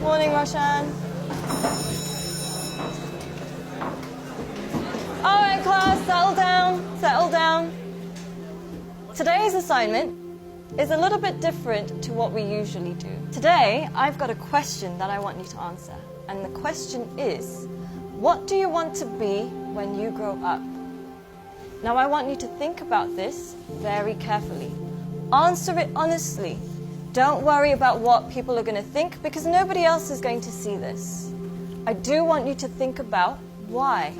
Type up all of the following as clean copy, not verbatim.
Morning, Roshan. All right, class, settle down, settle down. Today's assignment is a little bit different to what we usually do. Today, I've got a question that I want you to answer. And the question is, what do you want to be when you grow up? Now, I want you to think about this very carefully. Answer it honestly. Don't worry about what people are going to think, because nobody else is going to see this. I do want you to think about why.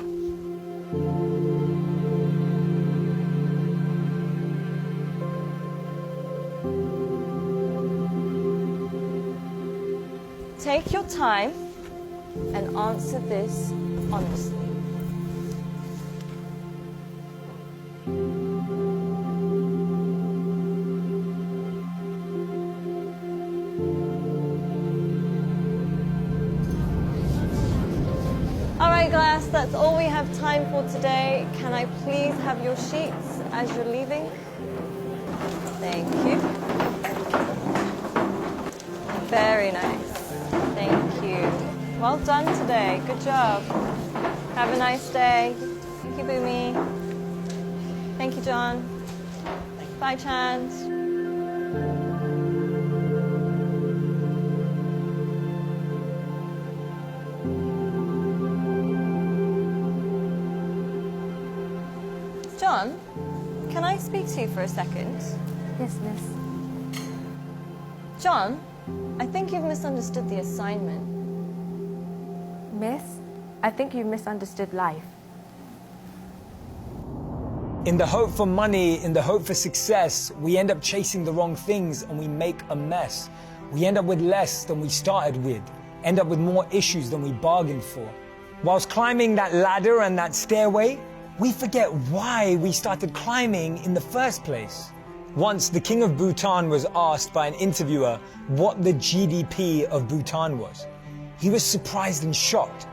Take your time and answer this honestly. All right, class, that's all we have time for today. Can I please have your sheets as you're leaving? Thank you. Very nice. Thank you. Well done today. Good job. Have a nice day. Thank you, Boomy. Thank you, John. Bye, Chand. John, can I speak to you for a second? Yes, miss. John, I think you've misunderstood the assignment. Miss, I think you misunderstood life. In the hope for money, in the hope for success, we end up chasing the wrong things and we make a mess. We end up with less than we started with, end up with more issues than we bargained for. Whilst climbing that ladder and that stairway, we forget why we started climbing in the first place. Once, the king of Bhutan was asked by an interviewer what the GDP of Bhutan was. He was surprised and shocked.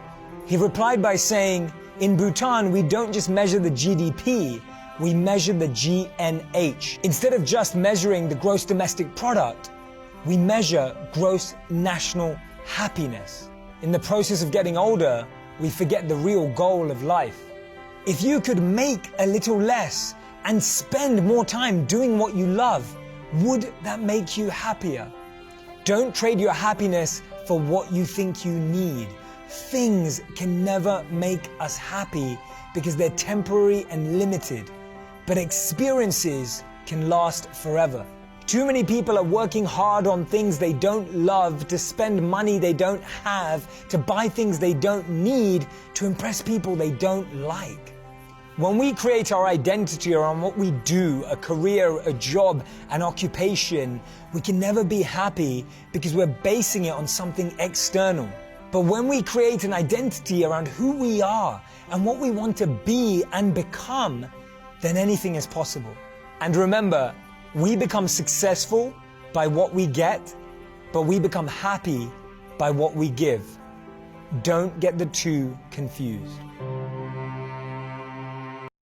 He replied by saying, in Bhutan, we don't just measure the GDP, we measure the GNH. Instead of just measuring the gross domestic product, we measure gross national happiness. In the process of getting older, we forget the real goal of life. If you could make a little less and spend more time doing what you love, would that make you happier? Don't trade your happiness for what you think you need. Things can never make us happy because they're temporary and limited, but experiences can last forever. Too many people are working hard on things they don't love, to spend money they don't have, to buy things they don't need, to impress people they don't like. When we create our identity around what we do, a career, a job, an occupation, we can never be happy because we're basing it on something external. But when we create an identity around who we are and what we want to be and become, then anything is possible. And remember, we become successful by what we get, but we become happy by what we give. Don't get the two confused.